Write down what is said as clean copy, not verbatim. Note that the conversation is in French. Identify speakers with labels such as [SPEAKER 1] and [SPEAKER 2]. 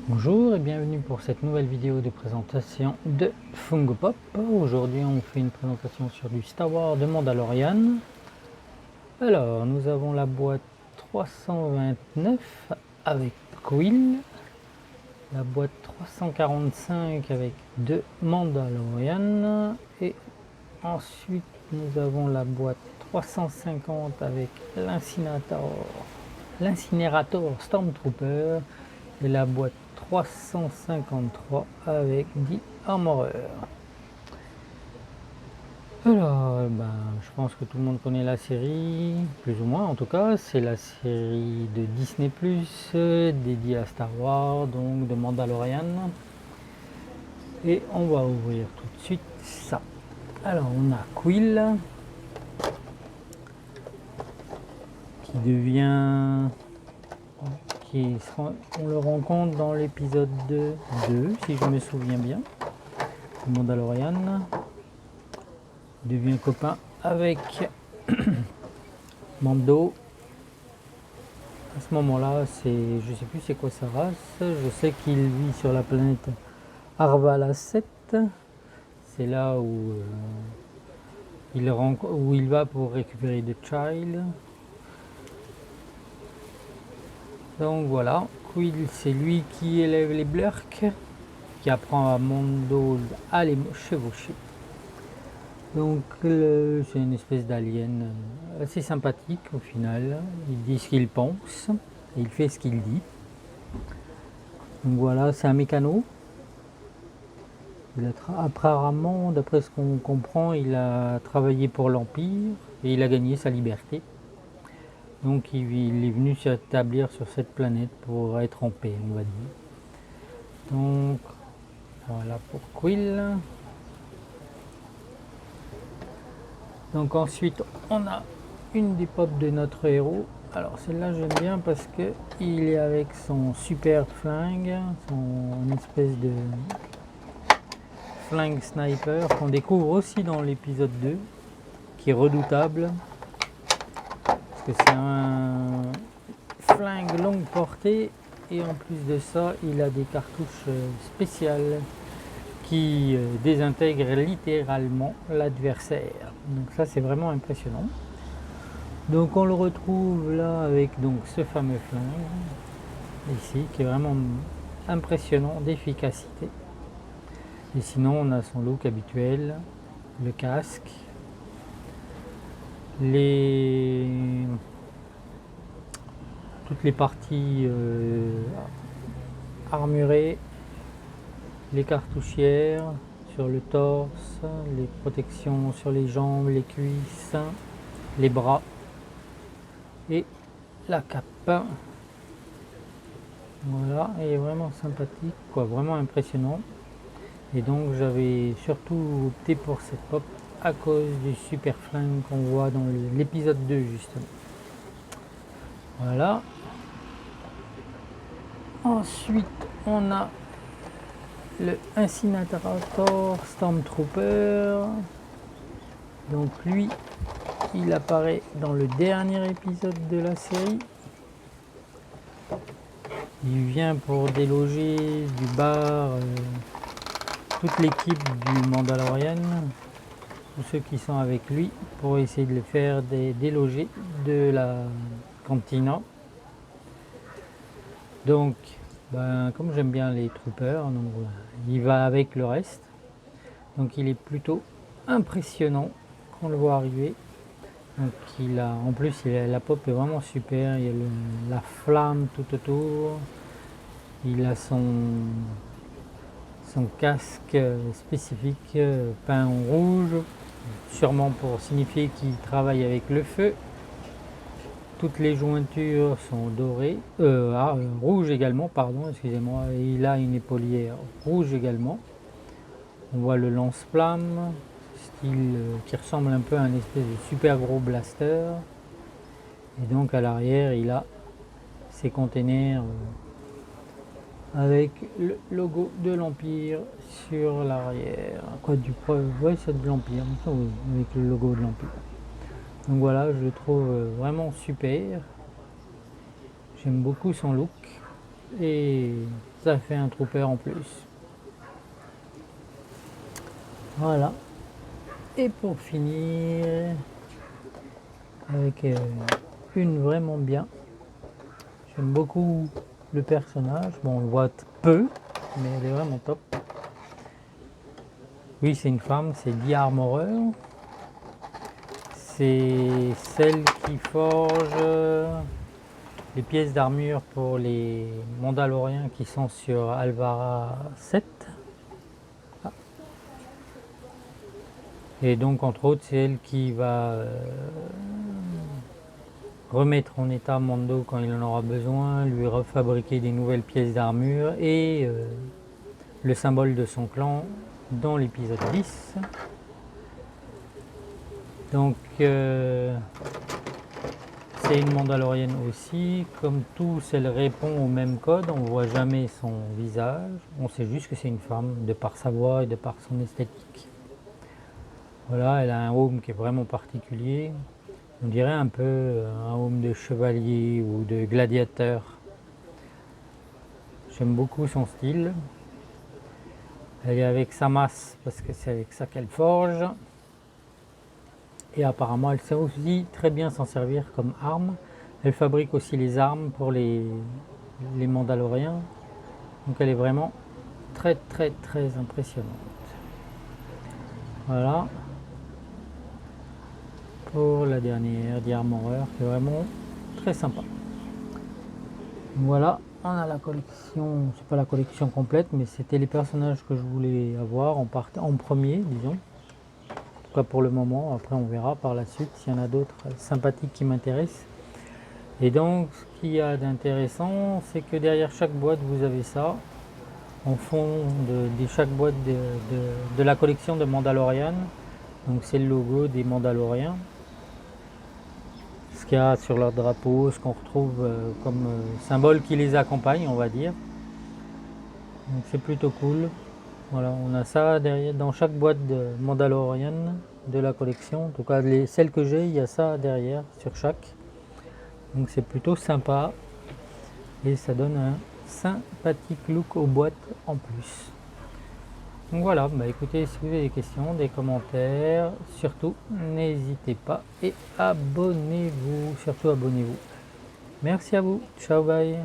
[SPEAKER 1] Bonjour et bienvenue pour cette nouvelle vidéo de présentation de Funko Pop. Aujourd'hui on fait une présentation sur du Star Wars de Mandalorian. Alors nous avons la boîte 329 avec Quill, la boîte 345 avec 2 Mandalorian et ensuite nous avons la boîte 350 avec l'incinérateur Stormtrooper et la boîte 353 avec 10 Armorer. Alors, je pense que tout le monde connaît la série, plus ou moins en tout cas. C'est la série de Disney+, dédiée à Star Wars, donc de Mandalorian. Et on va ouvrir tout de suite ça. Alors, on a Quill, qui devient... on le rencontre dans l'épisode 2, si je me souviens bien. Mandalorian devient copain avec Mando. À ce moment-là, je sais plus c'est quoi sa race. Je sais qu'il vit sur la planète Arvala 7. C'est là où il va pour récupérer The Child. Donc voilà, Quill c'est lui qui élève les Blurks, qui apprend à Mando à les chevaucher. Donc c'est une espèce d'alien assez sympathique au final. Il dit ce qu'il pense et il fait ce qu'il dit. Donc voilà, c'est un mécano. Apparemment, d'après ce qu'on comprend, il a travaillé pour l'Empire et il a gagné sa liberté. Donc il est venu s'établir sur cette planète pour être en paix, on va dire. Donc voilà pour Quill. Donc ensuite on a une des pop de notre héros. Alors celle-là j'aime bien parce que il est avec son super flingue, son espèce de flingue sniper qu'on découvre aussi dans l'épisode 2, qui est redoutable. Que c'est un flingue longue portée et en plus de ça il a des cartouches spéciales qui désintègrent littéralement l'adversaire. Donc ça c'est vraiment impressionnant. Donc on le retrouve là avec donc ce fameux flingue ici qui est vraiment impressionnant d'efficacité. Et sinon on a son look habituel, le casque, toutes les parties armurées, les cartouchières sur le torse, les protections sur les jambes, les cuisses, les bras et la cape. Voilà, il est vraiment sympathique, quoi, vraiment impressionnant. Et donc j'avais surtout opté pour cette pop à cause du super flingue qu'on voit dans l'épisode 2 justement. Voilà. Ensuite on a le Incinerator Stormtrooper. Donc lui il apparaît dans le dernier épisode de la série. Il vient pour déloger du bar toute l'équipe du Mandalorian, tous ceux qui sont avec lui, pour essayer de les faire déloger de la cantina. Donc comme j'aime bien les troopers, donc, il va avec le reste. Donc il est plutôt impressionnant quand on le voit arriver. Donc en plus la pop est vraiment super, il y a la flamme tout autour. Il a son casque spécifique peint en rouge, sûrement pour signifier qu'il travaille avec le feu. Toutes les jointures sont dorées, rouge également, pardon, excusez-moi. Il a une épaulière rouge également. On voit le lance-flamme, style qui ressemble un peu à un espèce de super gros blaster. Et donc à l'arrière, il a ses containers avec le logo de l'Empire sur l'arrière. Ouais, c'est de l'Empire, oui, avec le logo de l'Empire. Donc voilà, je le trouve vraiment super. J'aime beaucoup son look et ça fait un trooper en plus. Voilà. Et pour finir, avec une vraiment bien. J'aime beaucoup le personnage. Bon, on le voit peu, mais elle est vraiment top. Oui, c'est une femme, c'est The Armorer. C'est celle qui forge les pièces d'armure pour les Mandaloriens qui sont sur Alvara 7. Ah. Et donc, entre autres, c'est elle qui va remettre en état Mando quand il en aura besoin, lui refabriquer des nouvelles pièces d'armure et le symbole de son clan dans l'épisode 10. Donc c'est une Mandalorienne aussi, comme tous elle répond au même code, on ne voit jamais son visage, on sait juste que c'est une femme de par sa voix et de par son esthétique. Voilà, elle a un home qui est vraiment particulier, on dirait un peu un home de chevalier ou de gladiateur. J'aime beaucoup son style. Elle est avec sa masse parce que c'est avec ça qu'elle forge. Et apparemment, elle sait aussi très bien s'en servir comme arme. Elle fabrique aussi les armes pour les Mandaloriens. Donc elle est vraiment très impressionnante. Voilà. Pour la dernière, The Armorer, qui est vraiment très sympa. Voilà, on a la collection, c'est pas la collection complète, mais c'était les personnages que je voulais avoir en premier, disons. Pour le moment, après on verra par la suite s'il y en a d'autres sympathiques qui m'intéressent. Et donc ce qu'il y a d'intéressant, c'est que derrière chaque boîte vous avez ça en fond de chaque boîte de la collection de Mandalorian. Donc c'est le logo des Mandaloriens, ce qu'il y a sur leur drapeau, ce qu'on retrouve comme symbole qui les accompagne, on va dire. Donc c'est plutôt cool. Voilà, on a ça derrière dans chaque boîte de Mandalorian de la collection. En tout cas, celles que j'ai, il y a ça derrière sur chaque. Donc c'est plutôt sympa et ça donne un sympathique look aux boîtes en plus. Donc voilà, bah écoutez, si vous avez des questions, des commentaires, surtout n'hésitez pas et abonnez-vous, surtout abonnez-vous. Merci à vous, ciao, bye.